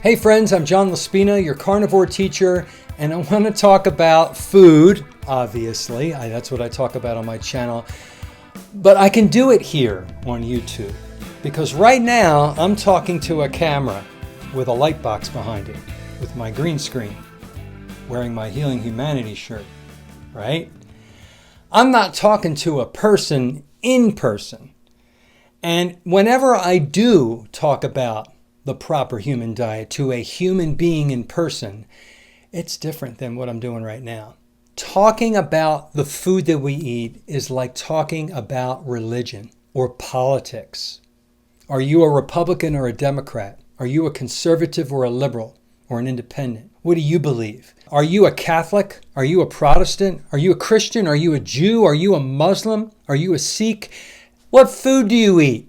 Hey friends, I'm John Laspina, your carnivore teacher, and I want to talk about food, obviously. That's what I talk about on my channel. But I can do it here on YouTube because right now I'm talking to a camera with a light box behind it, with my green screen, wearing my Healing Humanity shirt, right? I'm not talking to a person in person. And whenever I do talk about the proper human diet to a human being in person, it's different than what I'm doing right now. Talking about the food that we eat is like talking about religion or politics. Are you a Republican or a Democrat? Are you a conservative or a liberal or an independent? What do you believe? Are you a Catholic? Are you a Protestant? Are you a Christian? Are you a Jew? Are you a Muslim? Are you a Sikh? What food do you eat?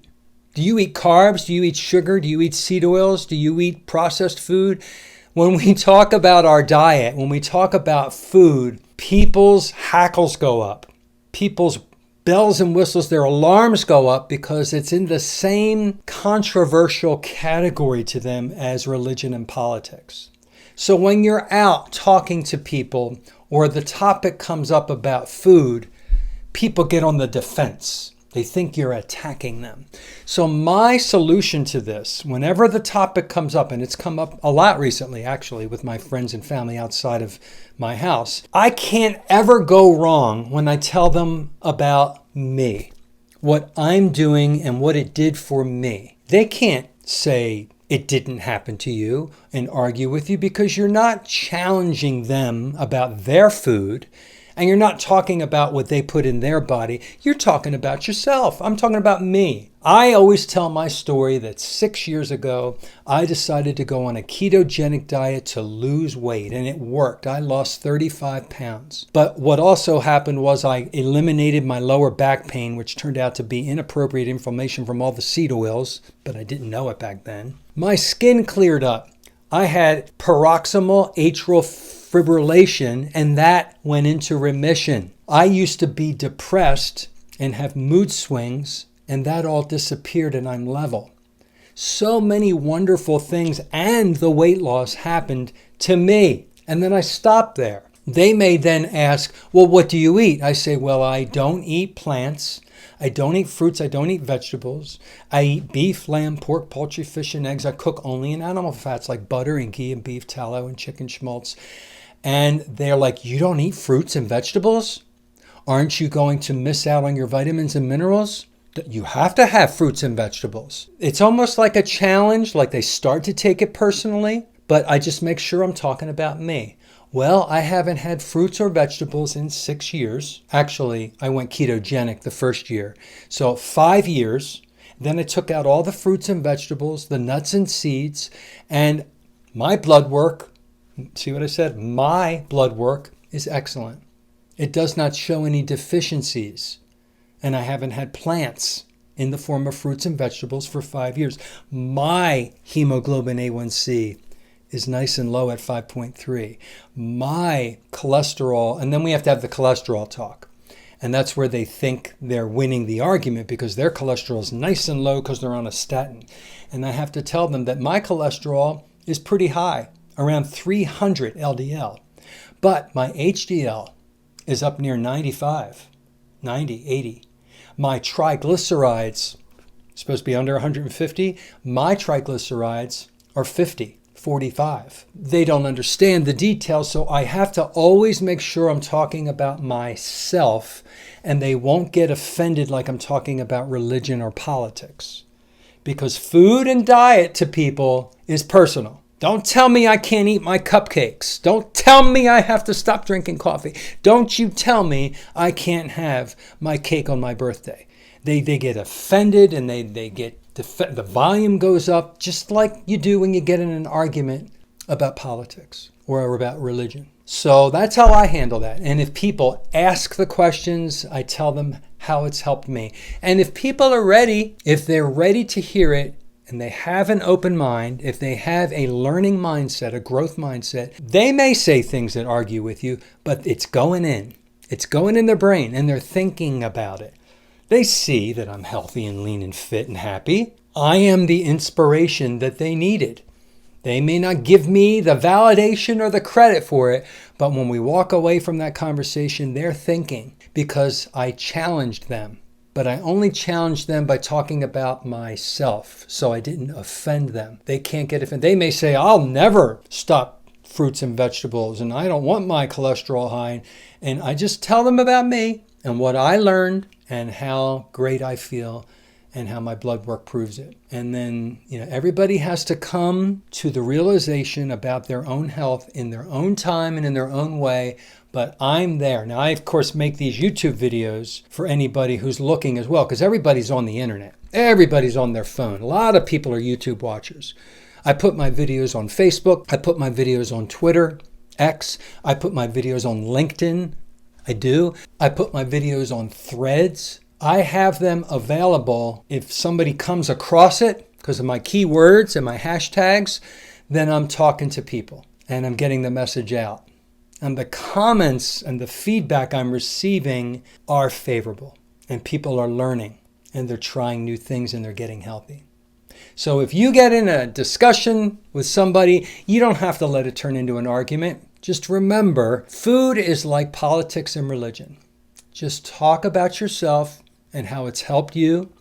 Do you eat carbs? Do you eat sugar? Do you eat seed oils? Do you eat processed food? When we talk about our diet, when we talk about food, people's hackles go up. People's bells and whistles, their alarms go up because it's in the same controversial category to them as religion and politics. So when you're out talking to people or the topic comes up about food, people get on the defense. They think you're attacking them. So my solution to this, whenever the topic comes up, and it's come up a lot recently, actually, with my friends and family outside of my house, I can't ever go wrong when I tell them about me, what I'm doing and what it did for me. They can't say it didn't happen to you and argue with you because you're not challenging them about their food. And you're not talking about what they put in their body. You're talking about yourself. I'm talking about me. I always tell my story that 6 years ago, I decided to go on a ketogenic diet to lose weight, and it worked. I lost 35 pounds. But what also happened was I eliminated my lower back pain, which turned out to be inappropriate inflammation from all the seed oils, but I didn't know it back then. My skin cleared up. I had paroxysmal atrial fibrillation, and that went into remission. I used to be depressed and have mood swings, and that all disappeared and I'm level. So many wonderful things, and the weight loss happened to me. And then I stopped there. They may then ask, well, what do you eat? I say, well, I don't eat plants. I don't eat fruits. I don't eat vegetables. I eat beef, lamb, pork, poultry, fish, and eggs. I cook only in animal fats like butter and ghee and beef tallow and chicken schmaltz. And they're like, you don't eat fruits and vegetables? Aren't you going to miss out on your vitamins and minerals? You have to have fruits and vegetables. It's almost like a challenge, like they start to take it personally, but I just make sure I'm talking about me. Well, I haven't had fruits or vegetables in 6 years. Actually, I went ketogenic the first year. So 5 years. Then I took out all the fruits and vegetables, the nuts and seeds, and my blood work, see what I said? My blood work is excellent. It does not show any deficiencies. And I haven't had plants in the form of fruits and vegetables for 5 years. My hemoglobin A1C is nice and low at 5.3. My cholesterol, and then we have to have the cholesterol talk. And that's where they think they're winning the argument because their cholesterol is nice and low because they're on a statin. And I have to tell them that my cholesterol is pretty high, around 300 LDL. But my HDL is up near 95, 90, 80. My triglycerides, supposed to be under 150, my triglycerides are 50. 45. They don't understand the details, so I have to always make sure I'm talking about myself and they won't get offended like I'm talking about religion or politics. Because food and diet to people is personal. Don't tell me I can't eat my cupcakes. Don't tell me I have to stop drinking coffee. Don't you tell me I can't have my cake on my birthday. They get offended and they get the volume goes up just like you do when you get in an argument about politics or about religion. So that's how I handle that. And if people ask the questions, I tell them how it's helped me. And if people are ready, if they're ready to hear it and they have an open mind, if they have a learning mindset, a growth mindset, they may say things that argue with you, but it's going in. It's going in their brain and they're thinking about it. They see that I'm healthy and lean and fit and happy. I am the inspiration that they needed. They may not give me the validation or the credit for it, but when we walk away from that conversation, they're thinking, because I challenged them. But I only challenged them by talking about myself, so I didn't offend them. They can't get offended. They may say, I'll never stop fruits and vegetables, and I don't want my cholesterol high. And I just tell them about me and what I learned and how great I feel and how my blood work proves it. And then, everybody has to come to the realization about their own health in their own time and in their own way. But I'm there. Now, I, of course, make these YouTube videos for anybody who's looking as well, because everybody's on the internet. Everybody's on their phone. A lot of people are YouTube watchers. I put my videos on Facebook. I put my videos on Twitter, X. I put my videos on LinkedIn. I put my videos on Threads. I have them available. If somebody comes across it because of my keywords and my hashtags, then I'm talking to people and I'm getting the message out. And the comments and the feedback I'm receiving are favorable, and people are learning and they're trying new things and they're getting healthy. So if you get in a discussion with somebody, you don't have to let it turn into an argument. Just remember, food is like politics and religion. Just talk about yourself and how it's helped you,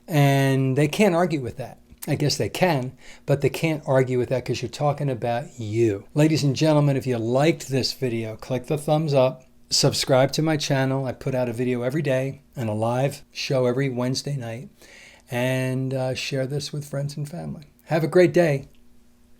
and they can't argue with that. I guess they can, but they can't argue with that because you're talking about you. Ladies and gentlemen, if you liked this video, click the thumbs up, subscribe to my channel. I put out a video every day and a live show every Wednesday night, and share this with friends and family. Have a great day.